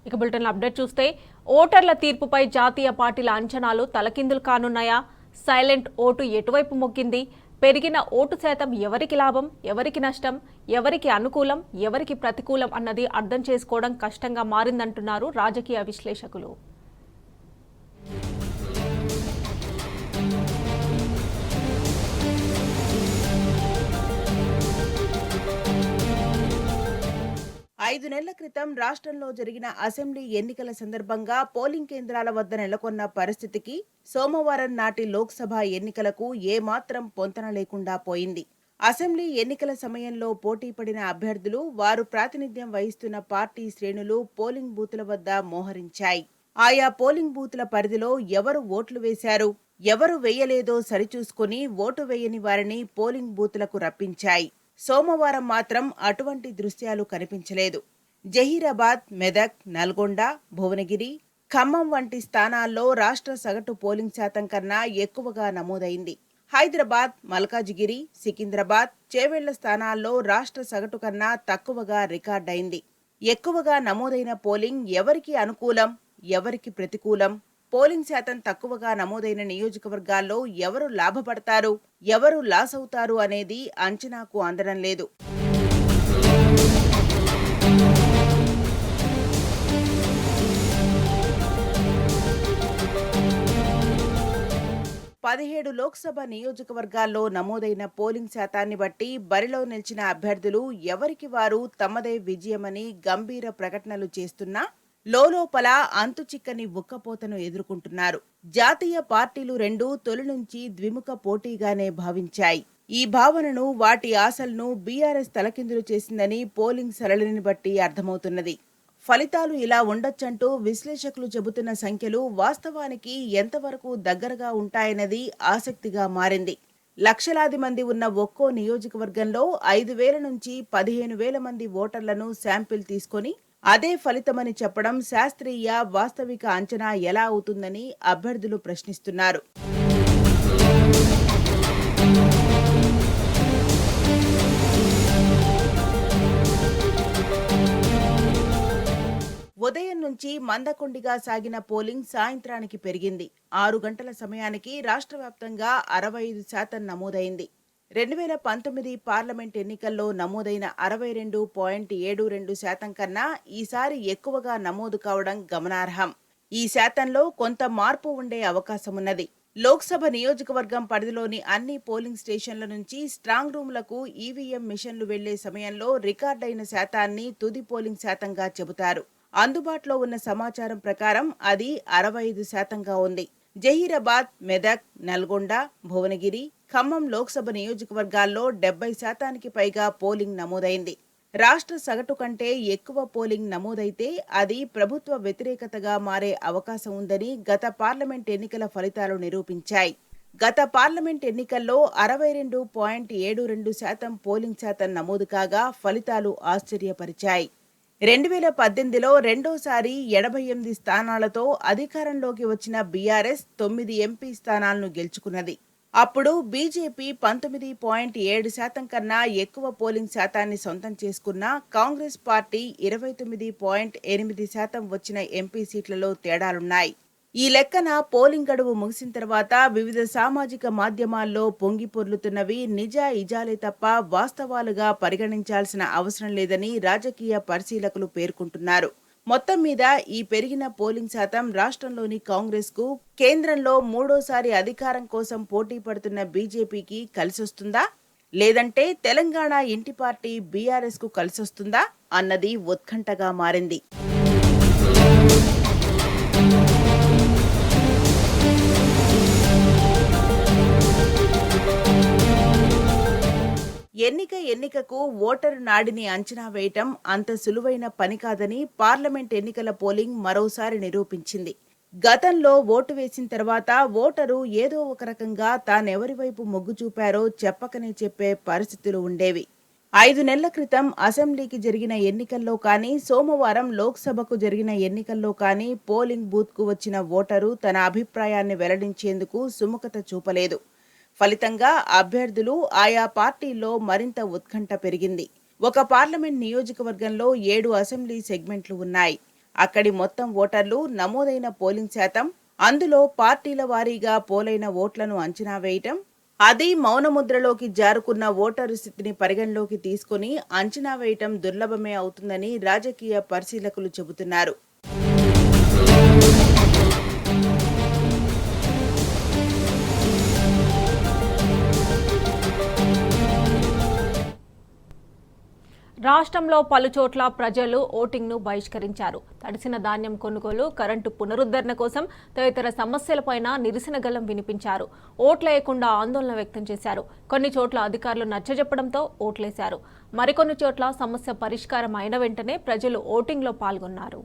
ఇక bulletin update చూస్తే ఓటర్ల తీర్పుపై జాతీయ పార్టీల అంచనాలు తలకిందులు కానున్నాయా? సైలెంట్ ఓటు ఎటువైపు మొగ్గింది? పెరిగిన ఓటు శాతం ఎవరికి లాభం, ఎవరికి నష్టం, ఎవరికి అనుకూలం, ఎవరికి ప్రతికూలం అన్నది అర్థం చేసుకోవడం కష్టంగా మారిందంటున్నారు రాజకీయ విశ్లేషకులు. 5 నెలల క్రితం రాష్ట్రంలో జరిగిన అసెంబ్లీ ఎన్నికల సందర్భంగా పోలింగ్ కేంద్రాల వద్ద నెలకొన్న పరిస్థితికి సోమవారం నాటి లోక్సభ ఎన్నికలకు ఏమాత్రం పొంతన లేకుండా పోయింది. అసెంబ్లీ ఎన్నికల సమయంలో పోటీపడిన అభ్యర్థులు, వారు ప్రాతినిధ్యం వహిస్తున్న పార్టీ శ్రేణులు పోలింగ్ బూతుల వద్ద మోహరించాయి. ఆయా పోలింగ్ బూతుల పరిధిలో ఎవరు ఓట్లు వేశారు, ఎవరు వేయలేదో సరిచూసుకుని ఓటు వేయని వారిని పోలింగ్ బూతులకు రప్పించాయి. సోమవారం మాత్రం అటువంటి దృశ్యాలు కనిపించలేదు. జహీరాబాద్, మెదక్, నల్గొండ, భువనగిరి, ఖమ్మం వంటి స్థానాల్లో రాష్ట్ర సగటు పోలింగ్ శాతం కన్నా ఎక్కువగా నమోదైంది. హైదరాబాద్, మల్కాజిగిరి, సికింద్రాబాద్, చేవెళ్ల స్థానాల్లో రాష్ట్ర సగటు కన్నా తక్కువగా రికార్డైంది. ఎక్కువగా నమోదైన పోలింగ్ ఎవరికి అనుకూలం, ఎవరికి ప్రతికూలం? పోలింగ్ శాతం తక్కువగా నమోదైన నియోజకవర్గాల్లో ఎవరు లాభపడతారు, ఎవరు లాస్ అవుతారు అనేది అంచనాకు అందడం లేదు. పదిహేడు లోక్సభ నియోజకవర్గాల్లో నమోదైన పోలింగ్ శాతాన్ని బట్టి బరిలో నిలిచిన అభ్యర్థులు ఎవరికి వారు తమదే విజయమని గంభీర ప్రకటనలు చేస్తున్నా లోలోపల అంతుచిక్కని ఉక్కపోతను ఎదుర్కొంటున్నారు. జాతీయ పార్టీలు రెండు తొలి నుంచి ద్విముఖ పోటీగానే భావించాయి. ఈ భావనను, వాటి ఆశలను బీఆర్ఎస్ తలకిందులు చేసిందని పోలింగ్ సరళిని బట్టి అర్థమవుతున్నది. ఫలితాలు ఇలా ఉండొచ్చంటూ విశ్లేషకులు చెబుతున్న సంఖ్యలు వాస్తవానికి ఎంతవరకు దగ్గరగా ఉంటాయన్నది ఆసక్తిగా మారింది. లక్షలాది మంది ఉన్న ఒక్కో నియోజకవర్గంలో 5,000 నుంచి 15,000 మంది ఓటర్లను శాంపిల్ తీసుకొని అదే ఫలితమని చెప్పడం శాస్త్రీయ, వాస్తవిక అంచనా ఎలా అవుతుందని అభ్యర్థులు ప్రశ్నిస్తున్నారు. ఉదయం నుంచి మందకొండిగా సాగిన పోలింగ్ సాయంత్రానికి పెరిగింది. 6 గంటల సమయానికి రాష్ట్ర వ్యాప్తంగా 65% నమోదైంది. 2019 పార్లమెంట్ ఎన్నికల్లో నమోదైన 62.72% కన్నా ఈసారి ఎక్కువగా నమోదు కావడం గమనార్హం. ఈ శాతంలో కొంత మార్పు ఉండే అవకాశమున్నది. లోక్సభ నియోజకవర్గం పరిధిలోని అన్ని పోలింగ్ స్టేషన్ల నుంచి స్ట్రాంగ్ రూమ్లకు ఈవీఎం మిషన్లు వెళ్లే సమయంలో రికార్డైన శాతాన్ని తుది పోలింగ్ శాతంగా చెబుతారు. అందుబాటులో ఉన్న సమాచారం ప్రకారం అది 65%గా ఉంది. జహీరాబాద్, మెదక్, నల్గొండ, భువనగిరి, ఖమ్మం లోక్సభ నియోజకవర్గాల్లో 70%కి పైగా పోలింగ్ నమోదైంది. రాష్ట్ర సగటు కంటే ఎక్కువ పోలింగ్ నమోదైతే అది ప్రభుత్వ వ్యతిరేకతగా మారే అవకాశం ఉందని గత పార్లమెంట్ ఎన్నికల ఫలితాలు నిరూపించాయి. గత పార్లమెంట్ ఎన్నికల్లో 62.72% పోలింగ్ శాతం నమోదు కాగా ఫలితాలు ఆశ్చర్యపరిచాయి. 2018లో రెండోసారి 88 స్థానాలతో అధికారంలోకి వచ్చిన బీఆర్ఎస్ 9 ఎంపీ స్థానాలను గెలుచుకున్నది. అప్పుడు బీజేపీ 19.7% కన్నా ఎక్కువ పోలింగ్ శాతాన్ని సొంతం చేసుకున్న కాంగ్రెస్ పార్టీ 29.8% వచ్చిన ఎంపీ సీట్లలో తేడాలున్నాయి. ఈ లెక్కన పోలింగ్ గడువు ముగిసిన తర్వాత వివిధ సామాజిక మాధ్యమాల్లో పొంగి పొర్లుతున్నవి నిజాయిజాలే తప్ప వాస్తవాలుగా పరిగణించాల్సిన అవసరం లేదని రాజకీయ పరిశీలకులు పేర్కొంటున్నారు. మొత్తం మీద ఈ పెరిగిన పోలింగ్ శాతం రాష్ట్రంలోని కాంగ్రెస్కు, కేంద్రంలో మూడోసారి అధికారం కోసం పోటీ పడుతున్న బీజేపీకి కలిసొస్తుందా, లేదంటే తెలంగాణ ఇంటి పార్టీ బీఆర్ఎస్కు కలిసొస్తుందా అన్నది ఉత్కంఠగా మారింది. ఎన్నికకు ఓటరు నాడిని అంచనా వేయటం అంత సులువైన పని కాదని పార్లమెంట్ ఎన్నికల పోలింగ్ మరోసారి నిరూపించింది. గతంలో ఓటు వేసిన తర్వాత ఓటరు ఏదో ఒక రకంగా తానెవరి వైపు మొగ్గు చూపారో చెప్పకనే చెప్పే పరిస్థితులు ఉండేవి. 5 నెలల క్రితం అసెంబ్లీకి జరిగిన ఎన్నికల్లో కానీ, సోమవారం లోక్సభకు జరిగిన ఎన్నికల్లో కానీ పోలింగ్ బూత్కు వచ్చిన ఓటరు తన అభిప్రాయాన్ని వెల్లడించేందుకు సుముఖత చూపలేదు. ఫలితంగా అభ్యర్థులు, ఆయా పార్టీల్లో మరింత ఉత్కంఠ పెరిగింది. ఒక పార్లమెంట్ నియోజకవర్గంలో 7 అసెంబ్లీ సెగ్మెంట్లు ఉన్నాయి. అక్కడి మొత్తం ఓటర్లు, నమోదైన పోలింగ్ శాతం, అందులో పార్టీల వారీగా పోలైన ఓట్లను అంచనా వేయటం, అది మౌనముద్రలోకి జారుకున్న ఓటరు స్థితిని పరిగణలోకి తీసుకుని అంచనా వేయటం దుర్లభమే అవుతుందని రాజకీయ పరిశీలకులు చెబుతున్నారు. రాష్ట్రంలో పలుచోట్ల ప్రజలు ఓటింగ్ను బహిష్కరించారు. తడిసిన ధాన్యం కొనుగోలు, కరెంటు పునరుద్ధరణ కోసం తదితర సమస్యలపైన నిరసన గళం వినిపించారు. ఓట్లేయకుండా ఆందోళన వ్యక్తం చేశారు. కొన్ని చోట్ల అధికారులు నచ్చజెప్పడంతో ఓట్లేశారు. మరికొన్ని చోట్ల సమస్య పరిష్కారం అయిన వెంటనే ప్రజలు ఓటింగ్లో పాల్గొన్నారు.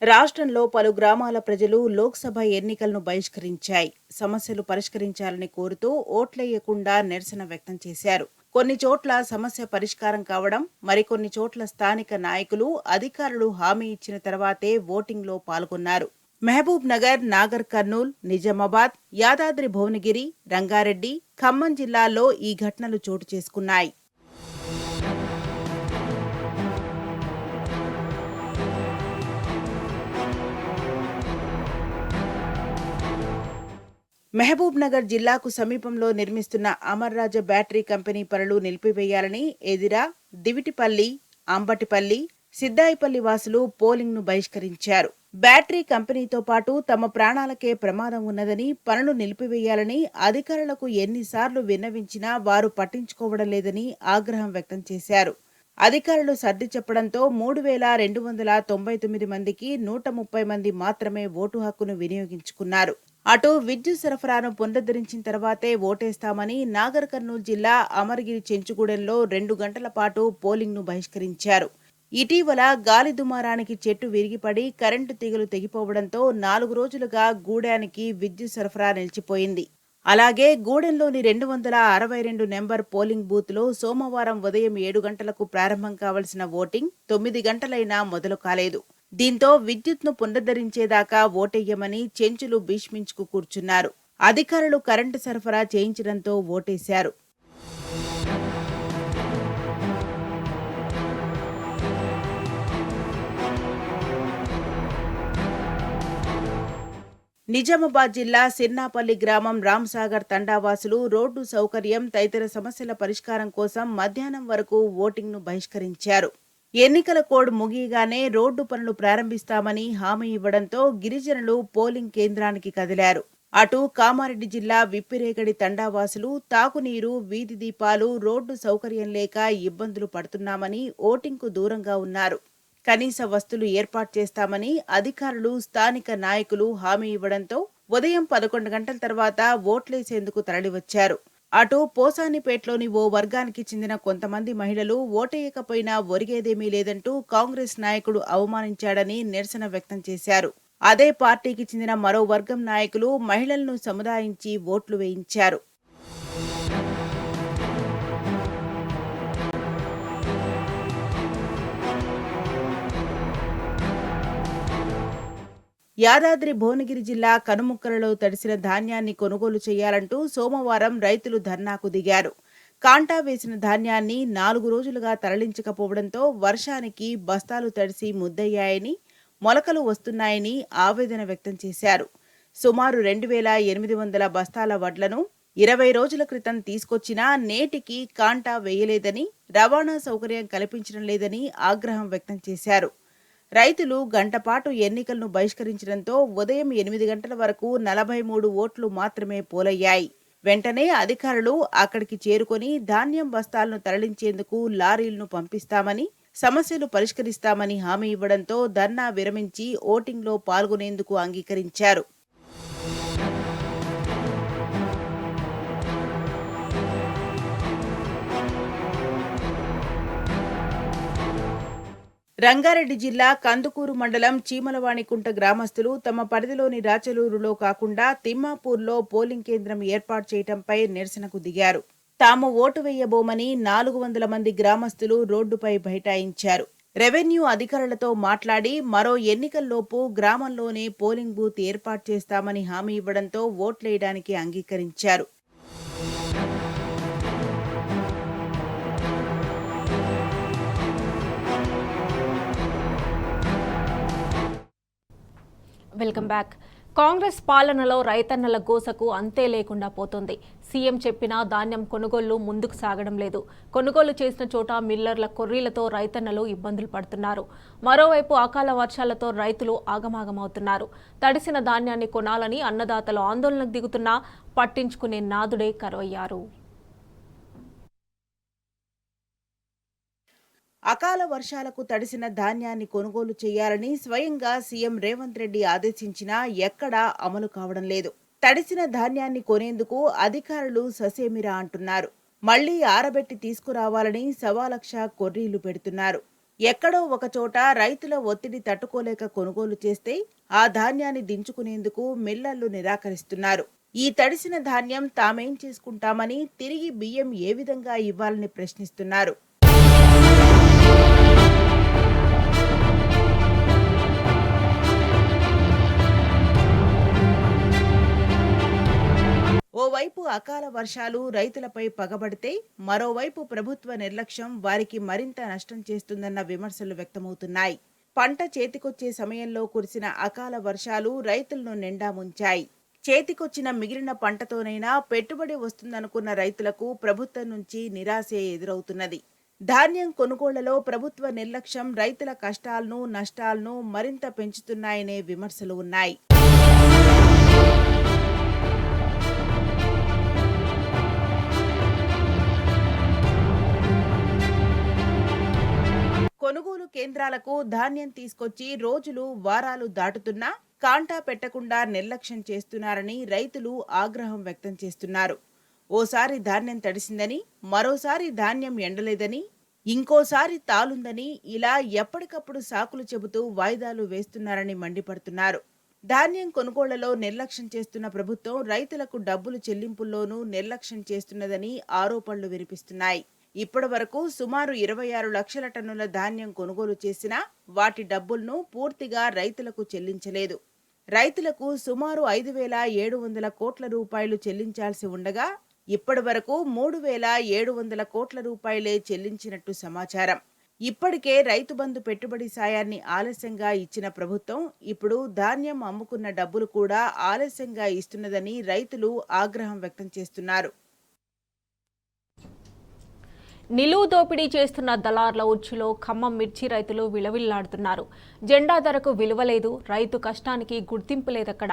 రాష్ట్రంలో పలు గ్రామాల ప్రజలు లోక్సభ ఎన్నికలను బహిష్కరించాయి. సమస్యలు పరిష్కరించాలని కోరుతూ ఓట్లేయకుండా నిరసన వ్యక్తం చేశారు. కొన్ని చోట్ల సమస్య పరిష్కారం కావడం, మరికొన్ని చోట్ల స్థానిక నాయకులు, అధికారులు హామీ ఇచ్చిన తర్వాతే ఓటింగ్లో పాల్గొన్నారు. మహబూబ్ నగర్, నాగర్ కర్నూల్, నిజామాబాద్, యాదాద్రి భువనగిరి, రంగారెడ్డి, ఖమ్మం జిల్లాల్లో ఈ ఘటనలు చోటు చేసుకున్నాయి. మహబూబ్ నగర్ జిల్లాకు సమీపంలో నిర్మిస్తున్న అమర్రాజ బ్యాటరీ కంపెనీ పనులు నిలిపివేయాలని ఎదిరా, దివిటిపల్లి, అంబటిపల్లి, సిద్దాయిపల్లి వాసులు పోలింగ్ను బహిష్కరించారు. బ్యాటరీ కంపెనీతో పాటు తమ ప్రాణాలకే ప్రమాదం ఉన్నదని, పనులు నిలిపివేయాలని అధికారులకు ఎన్నిసార్లు విన్నవించినా వారు పట్టించుకోవడం లేదని ఆగ్రహం వ్యక్తం చేశారు. అధికారులు సర్ది చెప్పడంతో 3,299 మందికి 130 మంది మాత్రమే ఓటు హక్కును వినియోగించుకున్నారు. అటు విద్యుత్ సరఫరాను పునరుద్ధరించిన తర్వాతే ఓటేస్తామని నాగర్ కర్నూలు జిల్లా అమరగిరి చెంచుగూడెంలో 2 గంటల పాటు పోలింగ్ను బహిష్కరించారు. ఇటీవల గాలి దుమారానికి చెట్టు విరిగిపడి కరెంటు తీగలు తెగిపోవడంతో 4 రోజులుగా గూడెనికి విద్యుత్ సరఫరా నిలిచిపోయింది. అలాగే గూడెంలోని 262 నెంబర్ పోలింగ్ బూత్లో సోమవారం ఉదయం 7 గంటలకు ప్రారంభం కావలసిన ఓటింగ్ 9 గంటలైనా మొదలు కాలేదు. దీంతో విద్యుత్ను పునరుద్ధరించేదాకా ఓటెయ్యమని చెంచులు భీష్మించుకు కూర్చున్నారు. అధికారులు కరెంటు సరఫరా చేయించడంతో ఓటేశారు. నిజామాబాద్ జిల్లా సిర్నాపల్లి గ్రామం రామ్సాగర్ తండావాసులు రోడ్డు సౌకర్యం తదితర సమస్యల పరిష్కారం కోసం మధ్యాహ్నం వరకు ఓటింగ్ను బహిష్కరించారు. ఎన్నికల కోడ్ ముగియగానే రోడ్డు పనులు ప్రారంభిస్తామని హామీ ఇవ్వడంతో గిరిజనులు పోలింగ్ కేంద్రానికి కదిలారు. అటు కామారెడ్డి జిల్లా విప్పిరేగడి తండావాసులు తాగునీరు, వీధి దీపాలు, రోడ్డు సౌకర్యం లేక ఇబ్బందులు పడుతున్నామని ఓటింగ్కు దూరంగా ఉన్నారు. కనీస వస్తువులు ఏర్పాటు చేస్తామని అధికారులు, స్థానిక నాయకులు హామీ ఇవ్వడంతో ఉదయం 11 గంటల తర్వాత ఓట్లేసేందుకు తరలివచ్చారు. అటు పోసానిపేటలోని ఓ వర్గానికి చెందిన కొంతమంది మహిళలు ఓటేయకపోయినా ఒరిగేదేమీ లేదంటూ కాంగ్రెస్ నాయకుడు అవమానించాడని నిరసన వ్యక్తం చేశారు. అదే పార్టీకి చెందిన మరో వర్గం నాయకులు మహిళలను సముదాయించి ఓట్లు వేయించారు. యాదాద్రి భువనగిరి జిల్లా కనుముక్కలలో తడిసిన ధాన్యాన్ని కొనుగోలు చేయాలంటూ సోమవారం రైతులు ధర్నాకు దిగారు. కాంటా వేసిన ధాన్యాన్ని 4 రోజులుగా తరలించకపోవడంతో వర్షానికి బస్తాలు తడిసి ముద్దయ్యాయని, మొలకలు వస్తున్నాయని ఆవేదన వ్యక్తం చేశారు. సుమారు 2,800 బస్తాల వడ్లను 20 రోజుల క్రితం తీసుకొచ్చినా నేటికి కాంటా వేయలేదని, రవాణా సౌకర్యం కల్పించడం లేదని ఆగ్రహం వ్యక్తం చేశారు. రైతులు గంటపాటు ఎన్నికలను బహిష్కరించడంతో ఉదయం 8 గంటల వరకు 43 ఓట్లు మాత్రమే పోలయ్యాయి. వెంటనే అధికారులు అక్కడికి చేరుకొని ధాన్యం బస్తాలను తరలించేందుకు లారీలను పంపిస్తామని, సమస్యలు పరిష్కరిస్తామని హామీ ఇవ్వడంతో ధర్నా విరమించి ఓటింగ్లో పాల్గొనేందుకు అంగీకరించారు. రంగారెడ్డి జిల్లా కందుకూరు మండలం చీమలవాణికుంట గ్రామస్తులు తమ పరిధిలోని రాచలూరులో కాకుండా తిమ్మాపూర్లో పోలింగ్ కేంద్రం ఏర్పాటు చేయడంపై నిరసనకు దిగారు. తాము ఓటు వేయబోమని 400 మంది గ్రామస్తులు రోడ్డుపై బైఠాయించారు. రెవెన్యూ అధికారులతో మాట్లాడి మరో ఎన్నికల్లోపు గ్రామంలోనే పోలింగ్ బూత్ ఏర్పాటు చేస్తామని హామీ ఇవ్వడంతో ఓట్లేయడానికి అంగీకరించారు. Welcome back. కాంగ్రెస్ పాలనలో రైతన్నల గోసకు అంతే లేకుండా పోతోంది. సీఎం చెప్పినా ధాన్యం కొనుగోళ్లు ముందుకు సాగడం లేదు. కొనుగోలు చేసిన చోట మిల్లర్ల కొర్రీలతో రైతన్నలు ఇబ్బందులు పడుతున్నారు. మరోవైపు అకాల వర్షాలతో రైతులు ఆగమాగమవుతున్నారు. తడిసిన ధాన్యాన్ని కొనాలని అన్నదాతలు ఆందోళనకు దిగుతున్నా పట్టించుకునే నాదుడే కరువయ్యారు. అకాల వర్షాలకు తడిసిన ధాన్యాన్ని కొనుగోలు చేయాలని స్వయంగా సీఎం రేవంత్ రెడ్డి ఆదేశించినా ఎక్కడా అమలు కావడం లేదు. తడిసిన ధాన్యాన్ని కొనేందుకు అధికారులు ససేమిరా అంటున్నారు. మళ్లీ ఆరబెట్టి తీసుకురావాలని 1,00,000 కొర్రీలు పెడుతున్నారు. ఎక్కడో ఒకచోట రైతుల ఒత్తిడి తట్టుకోలేక కొనుగోలు చేస్తే ఆ ధాన్యాన్ని దించుకునేందుకు మిల్లర్లు నిరాకరిస్తున్నారు. ఈ తడిసిన ధాన్యం తామేం చేసుకుంటామని, తిరిగి బియ్యం ఏ విధంగా ఇవ్వాలని ప్రశ్నిస్తున్నారు. ఓవైపు అకాల వర్షాలు రైతులపై పగబడితే మరోవైపు ప్రభుత్వ నిర్లక్ష్యం వారికి మరింత నష్టం చేస్తుందన్న విమర్శలు వ్యక్తమవుతున్నాయి. పంట చేతికొచ్చే సమయంలో కురిసిన అకాల వర్షాలు రైతులను నిండా ముంచాయి. చేతికొచ్చిన మిగిలిన పంటతోనైనా పెట్టుబడి వస్తుందనుకున్న రైతులకు ప్రభుత్వం నుంచి నిరాశే ఎదురవుతున్నది. ధాన్యం కొనుగోళ్లలో ప్రభుత్వ నిర్లక్ష్యం రైతుల కష్టాలను, నష్టాలను మరింత పెంచుతున్నాయనే విమర్శలు ఉన్నాయి. కొనుగోలు కేంద్రాలకు ధాన్యం తీసుకొచ్చి రోజులు, వారాలు దాటుతున్నా కాంటా పెట్టకుండా నిర్లక్ష్యం చేస్తున్నారని రైతులు ఆగ్రహం వ్యక్తం చేస్తున్నారు. ఓసారి ధాన్యం తడిసిందని, మరోసారి ధాన్యం ఎండలేదని, ఇంకోసారి తాలుందని ఇలా ఎప్పటికప్పుడు సాకులు చెబుతూ వాయిదాలు వేస్తున్నారని మండిపడుతున్నారు. ధాన్యం కొనుగోళ్లలో నిర్లక్ష్యం చేస్తున్న ప్రభుత్వం రైతులకు డబ్బులు చెల్లింపుల్లోనూ నిర్లక్ష్యం చేస్తున్నదని ఆరోపణలు వినిపిస్తున్నాయి. ఇప్పటి వరకు సుమారు 26 లక్షల టన్నుల ధాన్యం కొనుగోలు చేసినా వాటి డబ్బులను పూర్తిగా రైతులకు చెల్లించలేదు. రైతులకు సుమారు 5,700 కోట్ల రూపాయలు చెల్లించాల్సి ఉండగా ఇప్పటి వరకు 3,700 కోట్ల రూపాయలే చెల్లించినట్టు సమాచారం. ఇప్పటికే రైతు బంధు పెట్టుబడి సాయాన్ని ఆలస్యంగా ఇచ్చిన ప్రభుత్వం ఇప్పుడు ధాన్యం అమ్ముకున్న డబ్బులు కూడా ఆలస్యంగా ఇస్తున్నదని రైతులు ఆగ్రహం వ్యక్తం చేస్తున్నారు. నిలువు దోపిడీ చేస్తున్న దళార్ల ఉచ్చులో ఖమ్మం మిర్చి రైతులు విలవిల్లాడుతున్నారు. జెండా ధరకు విలువ లేదు, రైతు కష్టానికి గుర్తింపు లేదక్కడ.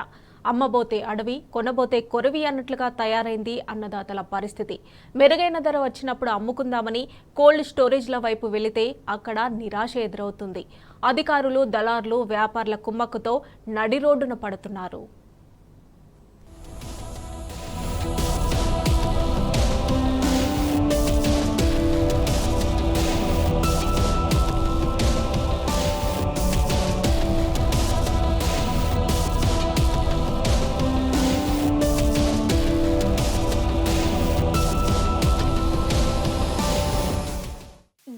అమ్మబోతే అడవి, కొనబోతే కొరవి అన్నట్లుగా తయారైంది అన్నదాతల పరిస్థితి. మెరుగైన ధర వచ్చినప్పుడు అమ్ముకుందామని కోల్డ్ స్టోరేజ్ల వైపు వెళితే అక్కడ నిరాశ ఎదురవుతుంది. అధికారులు, దళార్లు, వ్యాపారుల కుమ్మక్కుతో నడి రోడ్డున పడుతున్నారు.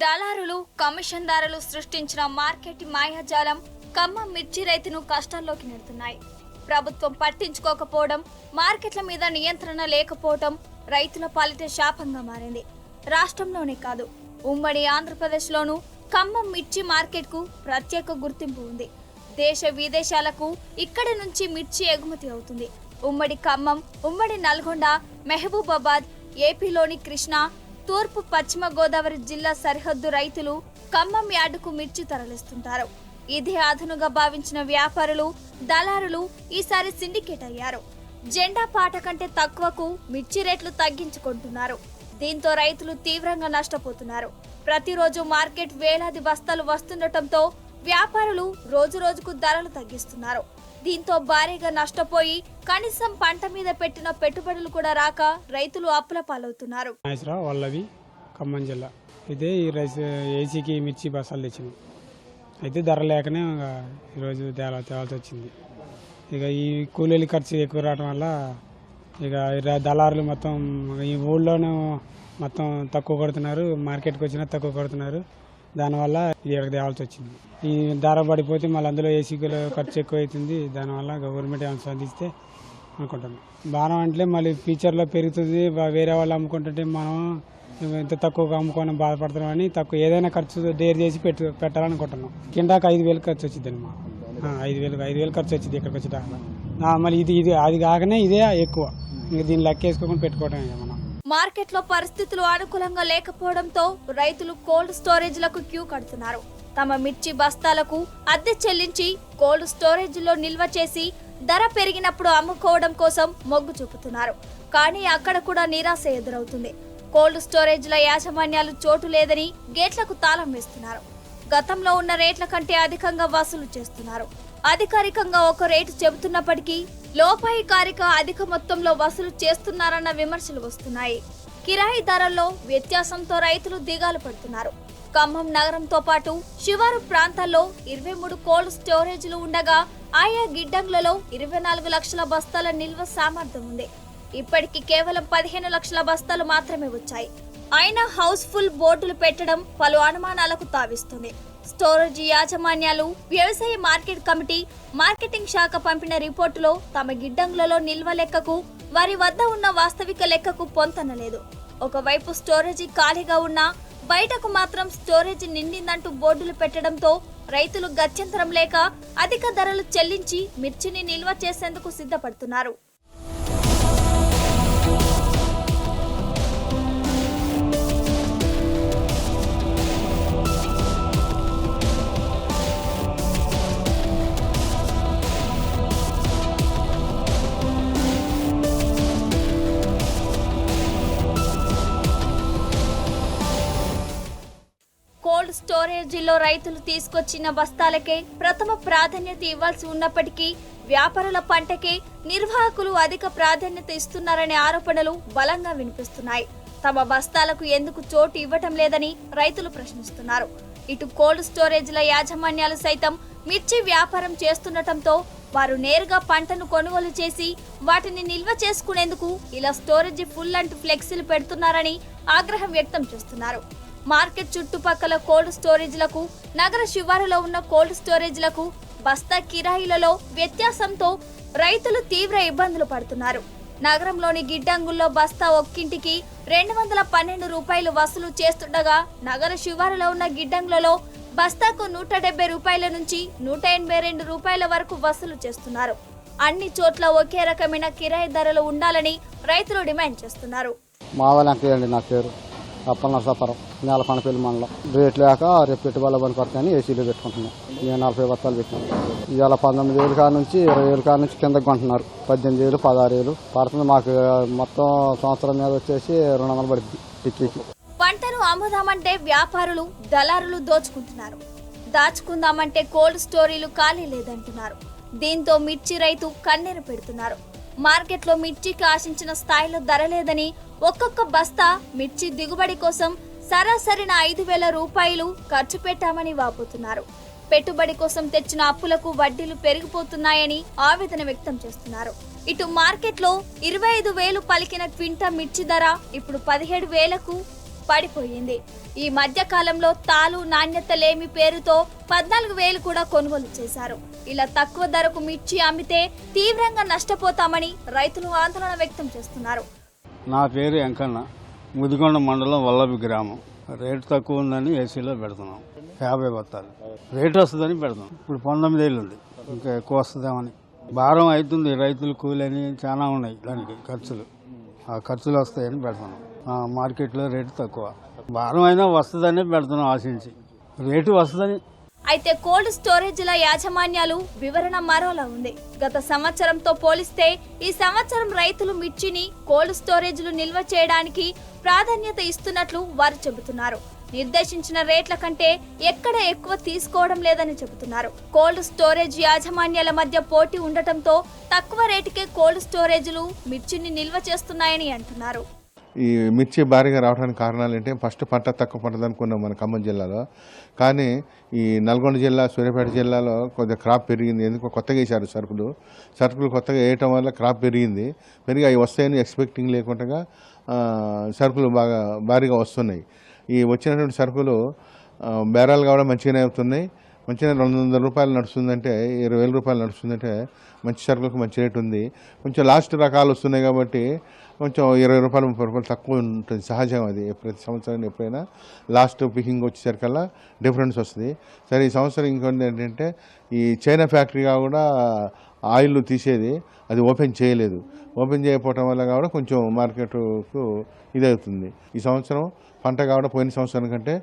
దళారులు, కమిషన్దారులు సృష్టించిన మార్కెట్ మాయాజాలం ఖమ్మం మిర్చి రైతును కష్టాల్లోకి నెడుతున్నాయి. ప్రభుత్వం పట్టించుకోకపోవడం, మార్కెట్ల మీద నియంత్రణ లేకపోవడం రైతుల పాలిట శాపంగా మారింది. రాష్ట్రంలోనే కాదు, ఉమ్మడి ఆంధ్రప్రదేశ్లోనూ ఖమ్మం మిర్చి మార్కెట్కు ప్రత్యేక గుర్తింపు ఉంది. దేశ విదేశాలకు ఇక్కడి నుంచి మిర్చి ఎగుమతి అవుతుంది. ఉమ్మడి ఖమ్మం, ఉమ్మడి నల్గొండ, మహబూబాబాద్, ఏపీలోని కృష్ణా, తూర్పు పశ్చిమ గోదావరి జిల్లా సరిహద్దు రైతులు ఖమ్మం యార్డుకు మిర్చి తరలిస్తుంటారు. ఇదే అదనుగా భావించిన వ్యాపారులు, దళారులు ఈసారి సిండికేట్ అయ్యారు. జెండా పాట కంటే తక్కువకు మిర్చి రేట్లు తగ్గించుకుంటున్నారు. దీంతో రైతులు తీవ్రంగా నష్టపోతున్నారు. ప్రతిరోజు మార్కెట్ వేలాది బస్తాలు వస్తుండటంతో వ్యాపారులు రోజు రోజుకు ధరలు తగ్గిస్తున్నారు. దీంతో భారీగా నష్టపోయి కనీసం పంట మీద పెట్టిన పెట్టుబడులు కూడా రాక రైతులు అప్పుల పాలవుతున్నారు. వాళ్ళవి ఖమ్మం జిల్లా ఇదే ఈ రైస్ ఏసీకి మిర్చి బస్సాలు తెచ్చినాం. అయితే ధర లేకనే ఈరోజు తేవాల్సి వచ్చింది. ఇక ఈ కూలీల ఖర్చు ఎక్కువ రావడం వల్ల ఇక దళారులు మొత్తం ఈ ఊళ్ళోనూ మొత్తం తక్కువ కొడుతున్నారు, మార్కెట్కి వచ్చినా తక్కువ కొడుతున్నారు. దానివల్ల ఇది ఎక్కడికి తేవాల్సి వచ్చింది. ఈ ధర పడిపోతే మళ్ళీ అందులో ఏసీకి ఖర్చు ఎక్కువ అవుతుంది. దానివల్ల గవర్నమెంట్ ఏమైనా స్పందిస్తే అనుకుంటున్నాం. భారం అంటే మళ్ళీ ఫ్యూచర్లో పెరుగుతుంది. వేరే వాళ్ళు అమ్ముకుంటుంటే మనం ఇంత తక్కువగా అమ్ముకొని బాధపడుతున్నాం అని తక్కువ ఏదైనా ఖర్చు డేర్ చేసి పెట్టాలనుకుంటున్నాం. కిందాక 5,000 ఖర్చు వచ్చిందండి మాకు. 5,000 ఖర్చు వచ్చింది ఇక్కడికి వచ్చేటప్పుడు. మళ్ళీ ఇది అది కాకనే ఇదే ఎక్కువ. ఇంకా దీన్ని లెక్కేసుకోకుండా పెట్టుకోవటం మనం. మార్కెట్లో పరిస్థితులు అనుకూలంగా లేకపోవడంతో రైతులు కోల్డ్ స్టోరేజ్లకు క్యూ కడుతున్నారు. తమ మిర్చి బస్తాలకు అద్దె చెల్లించి కోల్డ్ స్టోరేజ్లో నిల్వ చేసి ధర పెరిగినప్పుడు అమ్ముకోవడం కోసం మొగ్గు చూపుతున్నారు. కానీ అక్కడ కూడా నిరాశ ఎదురవుతుంది. కోల్డ్ స్టోరేజ్ల యాజమాన్యాలు చోటు లేదని గేట్లకు తాళం వేస్తున్నారు. గతంలో ఉన్న రేట్ల కంటే అధికంగా వసూలు చేస్తున్నారు. అధికారికంగా ఒక రేటు చెబుతున్నప్పటికీ లోపాయికారిక అధిక మొత్తంలో వసూలు చేస్తున్నారన్న విమర్శలు వస్తున్నాయి. కిరాయి ధరల్లో వ్యత్యాసంతో రైతులు దిగాలు పడుతున్నారు. ఖమ్మం నగరంతో పాటు శివారు ప్రాంతాల్లో 23 కోల్డ్ స్టోరేజ్లు ఉండగా ఆయా గిడ్డంగులలో 24 లక్షల బస్తాల నిల్వ సామర్థ్యం ఉంది. ఇప్పటికి కేవలం 15 లక్షల బస్తాలు మాత్రమే వచ్చాయి. అయినా హౌస్ఫుల్ బోర్డులు పెట్టడం పలు అనుమానాలకు తావిస్తుంది. స్టోరేజ్ యాజమాన్యాలు, వ్యవసాయ మార్కెట్ కమిటీ, మార్కెటింగ్ శాఖ పంపిన రిపోర్టులో తమ గిడ్డంగులలో నిల్వ లెక్కకు వారి వద్ద ఉన్న వాస్తవిక లెక్కకు పొంతనలేదు. ఒకవైపు స్టోరేజీ ఖాళీగా ఉన్నా బయటకు మాత్రం స్టోరేజీ నిండిందంటూ బోర్డులు పెట్టడంతో రైతులు గత్యంతరం లేక అధిక ధరలు చెల్లించి మిర్చిని నిల్వ చేసేందుకు సిద్ధపడుతున్నారు. కోల్డ్ స్టోరేజీలో రైతులు తీసుకొచ్చిన బస్తాలకే ప్రథమ ప్రాధాన్యత ఇవ్వాల్సి ఉన్నప్పటికీ వ్యాపారుల పంటకే నిర్వాహకులు అధిక ప్రాధాన్యత ఇస్తున్నారనే ఆరోపణలు బలంగా వినిపిస్తున్నాయి. తమ బస్తాలకు ఎందుకు చోటు ఇవ్వటం లేదని రైతులు ప్రశ్నిస్తున్నారు. ఇటు కోల్డ్ స్టోరేజ్ల యాజమాన్యాలు సైతం మిర్చి వ్యాపారం చేస్తుండటంతో వారు నేరుగా పంటను కొనుగోలు చేసి వాటిని నిల్వ చేసుకునేందుకు ఇలా స్టోరేజీ ఫుల్ అంటూ ఫ్లెక్సీలు పెడుతున్నారని ఆగ్రహం వ్యక్తం చేస్తున్నారు. మార్కెట్ చుట్టుపక్కల కోల్డ్ స్టోరేజ్లకు, నగర శివారులో ఉన్న కోల్డ్ స్టోరేజ్లకు బస్తా కిరాయిలలో వ్యత్యాసంతో రైతులు తీవ్ర ఇబ్బందులు పడుతున్నారు. నగరంలోని గిడ్డంగుల్లో బస్తా ఒక్కింటికి 212 రూపాయలు వసూలు చేస్తుండగా నగర శివారులో ఉన్న గిడ్డంగులలో బస్తాకు 170 రూపాయల నుంచి 182 రూపాయల వరకు వసూలు చేస్తున్నారు. అన్ని చోట్ల ఒకే రకమైన కిరాయి ధరలు ఉండాలని రైతులు డిమాండ్ చేస్తున్నారు. నా పేరు అప్పల నరసాపురం, నేలకొండపల్లి మండలం. రేట్ లేక రేపు పెట్టుబడులు పని పడతాయని ఏసీలో పెట్టుకుంటున్నాం. నేను 40 బత్తాలు పెట్టినాను. ఇవాళ 19,000 కాడ నుంచి 20,000 కాడ నుంచి కిందకు కొంటున్నారు. 18,000, 16,000 పడుతుంది. మాకు మొత్తం సంవత్సరం మీద వచ్చేసి 200 పడుతుంది టిక్కీకి. పంటను అమ్ముదామంటే వ్యాపారులు, దళారులు దోచుకుంటున్నారు. దాచుకుందామంటే కోల్డ్ స్టోరీలు ఖాళీ లేదంటున్నారు. దీంతో మిర్చి రైతు కన్నీరు పెడుతున్నారు. మార్కెట్లో మిర్చికి ఆశించిన స్థాయిలో ధర లేదని ఒక్కొక్క బస్తా మిర్చి దిగుబడి కోసం సరాసరిన 5,000 రూపాయలు ఖర్చు పెట్టామని వాపోతున్నారు. పెట్టుబడి కోసం తెచ్చిన అప్పులకు వడ్డీలు పెరిగిపోతున్నాయని ఆవేదన వ్యక్తం చేస్తున్నారు. ఇటు మార్కెట్లో 25,000 పలికిన క్వింటా మిర్చి ధర ఇప్పుడు 17,000కు పడిపోయింది. ఈ మధ్య కాలంలో తాలు నాణ్యత లేమి పేరుతో 14,000 కూడా కొనుగోలు చేశారు. ఇలా తక్కువ ధరకు మిర్చి అమ్మితే తీవ్రంగా నష్టపోతామని రైతులు ఆందోళన వ్యక్తం చేస్తున్నారు. నా పేరు వెంకన్న, ముదిగొండ మండలం వల్లభి గ్రామం. రేటు తక్కువ ఉందని ఏసీలో పెడుతున్నాం. 50 బత్తాలు రేటు వస్తుందని పెడుతున్నాం. ఇప్పుడు 19,000 ఉంది, ఇంకా ఎక్కువ వస్తుందేమని. భారం అవుతుంది. రైతులు కూలని చాలా ఉన్నాయి, దానికి ఖర్చులు. ఆ ఖర్చులు వస్తాయని పెడుతున్నాం. మార్కెట్లో రేటు తక్కువ, భారం అయినా వస్తుందని పెడుతున్నాం ఆశించి. రేటు వస్తుందని. అయితే కోల్డ్ స్టోరేజ్ల యాజమాన్యాలు వివరణ మరోలా ఉంది. గత సంవత్సరంతో పోలిస్తే ఈ సంవత్సరం రైతులు మిర్చిని కోల్డ్ స్టోరేజ్లు నిల్వ చేయడానికి ప్రాధాన్యత ఇస్తున్నట్లు వారు చెబుతున్నారు. నిర్దేశించిన రేట్ల కంటే ఎక్కడ ఎక్కువ తీసుకోవడం లేదని చెబుతున్నారు. కోల్డ్ స్టోరేజ్ యాజమాన్యాల మధ్య పోటీ ఉండటంతో తక్కువ రేటుకే కోల్డ్ స్టోరేజ్లు మిర్చిని నిల్వ చేస్తున్నాయని అంటున్నారు. ఈ మిర్చి భారీగా రావడానికి కారణాలు ఏంటంటే, ఫస్ట్ పంట తక్కువ పడుతుంది అనుకున్నాం మన ఖమ్మం జిల్లాలో. కానీ ఈ నల్గొండ జిల్లా, సూర్యాపేట జిల్లాలో కొద్దిగా క్రాప్ పెరిగింది. ఎందుకో కొత్తగా వేసారు సరుకులు కొత్తగా వేయటం వల్ల క్రాప్ పెరిగింది. పెరిగి అవి వస్తాయని ఎక్స్పెక్టింగ్ లేకుండా సరుకులు బాగా భారీగా వస్తున్నాయి. ఈ వచ్చినటువంటి సరుకులు బేరాలు కూడా మంచిగానే అవుతున్నాయి. మంచిగా 200 రూపాయలు నడుస్తుందంటే 20,000 రూపాయలు నడుస్తుందంటే మంచి సరుకులకు మంచి రేటు ఉంది. కొంచెం లాస్ట్ రకాలు వస్తున్నాయి కాబట్టి కొంచెం 20 రూపాయలు 30 రూపాయలు తక్కువ ఉంటుంది. సహజం అది. ప్రతి సంవత్సరం ఎప్పుడైనా లాస్ట్ పికింగ్ వచ్చేసరికల్లా డిఫరెన్స్ వస్తుంది. సరే ఈ సంవత్సరం ఇంకొంది ఏంటంటే ఈ చైనా ఫ్యాక్టరీగా కూడా ఆయిల్ తీసేది అది ఓపెన్ చేయలేదు. ఓపెన్ చేయకపోవటం వల్ల కూడా కొంచెం మార్కెట్కు ఇదవుతుంది. ఈ సంవత్సరం పంట కూడా పోయిన సంవత్సరం కంటే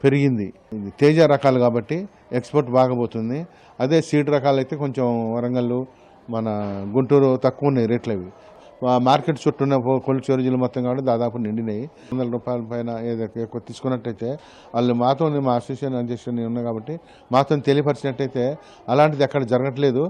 పెరిగింది. ఇది తేజ రకాలు కాబట్టి ఎక్స్పోర్ట్ బాగా పోతుంది. అదే సీడ్ రకాలు అయితే కొంచెం వరంగల్, మన గుంటూరు తక్కువ ఉన్నాయి రేట్లు. అవి మార్కెట్ చుట్టూ ఉన్న కోల్డ్ స్టోరేజీలు మొత్తం కాబట్టి దాదాపు నిండినాయి. 100 రూపాయల పైన ఏదైతే ఎక్కువ తీసుకున్నట్టయితే వాళ్ళు మాతో మా అసోసియేషన్ ఉన్నాయి కాబట్టి మాతో తెలియపరిచినట్టయితే అలాంటిది ఎక్కడ జరగట్లేదు.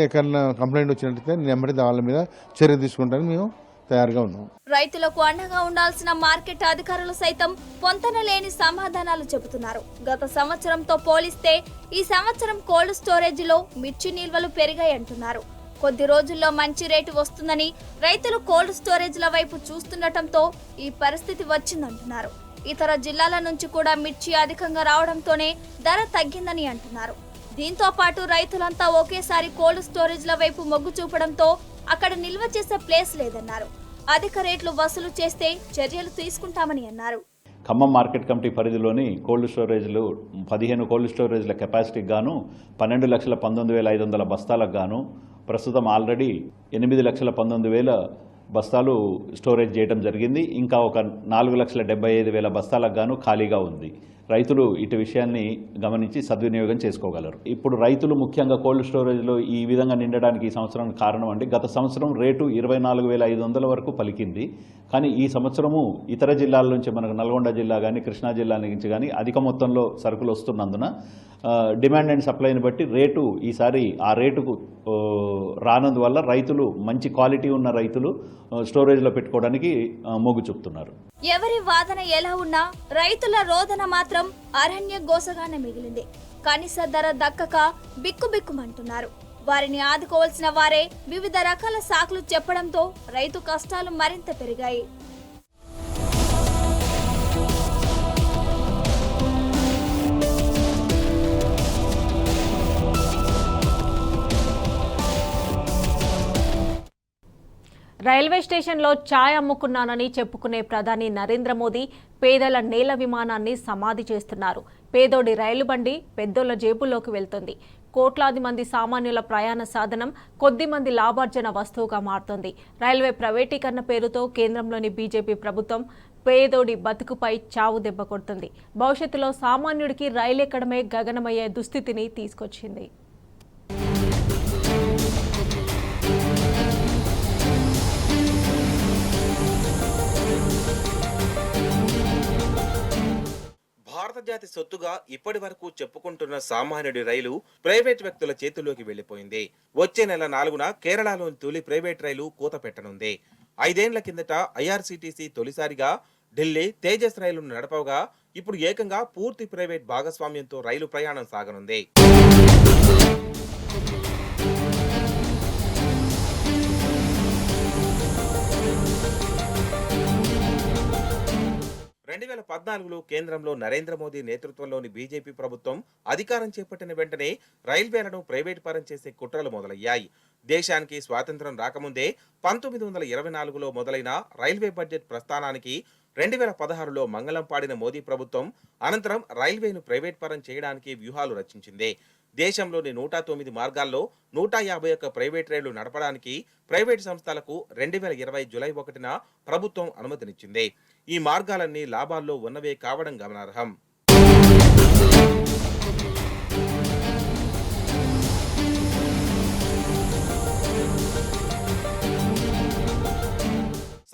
ఎక్కడైనా కంప్లైంట్ వచ్చినట్టయితే నేను వెంబడి వాళ్ళ మీద చర్య తీసుకుంటాను మేము తయారుగా ఉన్నాం. రైతులకు అండగా ఉండాల్సిన మార్కెట్ అధికారులు సైతం పొంతన లేని సమాధానాలు చెబుతున్నారు. గత సంవత్సరంతో పోలిస్తే ఈ సంవత్సరం కోల్డ్ స్టోరేజీలో మిర్చి నిల్వలు పెరిగాయంటున్నారు. కొద్ది రోజుల్లో మంచి రేటు వస్తుందని రైతులు కోల్డ్ స్టోరేజ్ల వైపు చూస్తుండటంతో ఈ పరిస్థితి వచ్చిందంటున్నారు. ఇతర జిల్లాల నుంచి కూడా మిర్చి అధికంగా రావడంతోనే ధర తగ్గిందని అంటున్నారు. దీంతో పాటు రైతులంతా ఒకేసారి కోల్డ్ స్టోరేజ్ల వైపు మొగ్గు చూపడంతో అక్కడ నిల్వ చేసే ప్లేస్ లేదన్నారు. అధిక రేట్లు వసూలు చేస్తే చర్యలు తీసుకుంటామని అన్నారు. ఖమ్మం మార్కెట్ కమిటీ పరిధిలోని కోల్డ్ స్టోరేజ్లు 15 కోల్డ్ స్టోరేజ్ల కెపాసిటీకి గాను 12,19,500 బస్తాలకు గాను ప్రస్తుతం ఆల్రెడీ 8,19,000 బస్తాలు స్టోరేజ్ చేయడం జరిగింది. ఇంకా ఒక 4,75,000 బస్తాలకు గాను ఖాళీగా ఉంది. రైతులు ఇటు విషయాన్ని గమనించి సద్వినియోగం చేసుకోగలరు. ఇప్పుడు రైతులు ముఖ్యంగా కోల్డ్ స్టోరేజ్లో ఈ విధంగా నిండడానికి ఈ సంవత్సరానికి కారణం అంటే గత సంవత్సరం రేటు 24,500 వరకు పలికింది. కానీ ఈ సంవత్సరము ఇతర జిల్లాల నుంచి మనకు నల్గొండ జిల్లా కానీ కృష్ణా జిల్లా నుంచి కానీ అధిక మొత్తంలో సరుకులు వస్తున్నందున డిమాండ్ అండ్ సప్లైని బట్టి రేటు ఈసారి ఆ రేటుకు రానందువల్ల రైతులు మంచి క్వాలిటీ ఉన్న రైతులు స్టోరేజ్లో పెట్టుకోవడానికి మొగ్గు చూపుతున్నారు. ఎవరి వాదన ఎలా ఉన్నా రైతుల రోదన మాత్రం అరణ్య గోసగానే మిగిలింది. కనీస ధర దక్కక బిక్కుబిక్కుమంటున్నారు. వారిని ఆదుకోవాల్సిన వారే వివిధ రకాల సాకులు చెప్పడంతో రైతు కష్టాలు మరింత పెరిగాయి. రైల్వే స్టేషన్లో ఛాయ్ అమ్ముకున్నానని చెప్పుకునే ప్రధాని నరేంద్ర మోదీ పేదల నేల విమానాన్ని సమాధి చేస్తున్నారు. పేదోడి రైలు బండి పెద్దోళ్ల జేబుల్లోకి వెళ్తుంది. కోట్లాది మంది సామాన్యుల ప్రయాణ సాధనం కొద్ది మంది లాభార్జన వస్తువుగా మారుతోంది. రైల్వే ప్రైవేటీకరణ పేరుతో కేంద్రంలోని బీజేపీ ప్రభుత్వం పేదోడి బతుకుపై చావు దెబ్బ కొడుతుంది. భవిష్యత్తులో సామాన్యుడికి రైలు ఎక్కడమే గగనమయ్యే దుస్థితిని తీసుకొచ్చింది. భారత జాతి సొత్తుగా ఇప్పటి వరకు చెప్పుకుంటున్న సామాన్యుడి రైలు ప్రైవేట్ వ్యక్తుల చేతుల్లోకి వెళ్లిపోయింది. వచ్చే నెల 4న కేరళలోని తొలి ప్రైవేట్ రైలు కూత పెట్టనుంది. 5 ఏళ్ల కిందట ఐఆర్సీటీసీ తొలిసారిగా ఢిల్లీ తేజస్ రైలును నడపగా ఇప్పుడు ఏకంగా పూర్తి ప్రైవేట్ భాగస్వామ్యంతో రైలు ప్రయాణం సాగనుంది. 2014లో కేంద్రంలో నరేంద్ర మోదీ నేతృత్వంలోని బీజేపీ ప్రభుత్వం అధికారం చేపట్టిన వెంటనే రైల్వేలను ప్రైవేట్ పరం చేసే కుట్రలు మొదలయ్యాయి. దేశానికి స్వాతంత్ర్యం రాకముందే 1924లో మొదలైన రైల్వే బడ్జెట్ ప్రస్థానానికి 2016లో మంగళం పాడిన మోదీ ప్రభుత్వం అనంతరం రైల్వేను ప్రైవేట్ పరం చేయడానికి వ్యూహాలు రచించింది. దేశంలోని 109 మార్గాల్లో 151 ప్రైవేట్ రైళ్లు నడపడానికి ప్రైవేట్ సంస్థలకు 2020 జూలై 1న ప్రభుత్వం అనుమతినిచ్చింది. ఈ మార్గాలన్నీ లాభాల్లో ఉన్నవే కావడం గమనార్హం.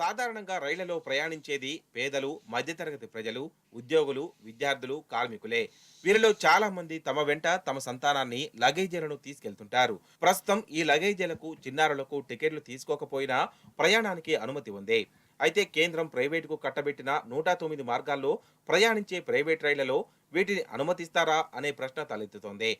సాధారణంగా రైళ్లలో ప్రయాణించేది పేదలు, మధ్యతరగతి ప్రజలు, ఉద్యోగులు, విద్యార్థులు, కార్మికులే. వీరిలో చాలా మంది తమ వెంట తమ సంతానాన్ని, లగేజీలను తీసుకెళ్తుంటారు. ప్రస్తుతం ఈ లగేజీలకు, చిన్నారులకు టికెట్లు తీసుకోకపోయినా ప్రయాణానికి అనుమతి ఉంది. అయితే కేంద్రం ప్రైవేటుకు కట్టబెట్టిన 109 మార్గాల్లో ప్రయాణించే ప్రైవేట్ రైళ్లలో వీటిని అనుమతిస్తారా అనే ప్రశ్న తలెత్తుతోంది.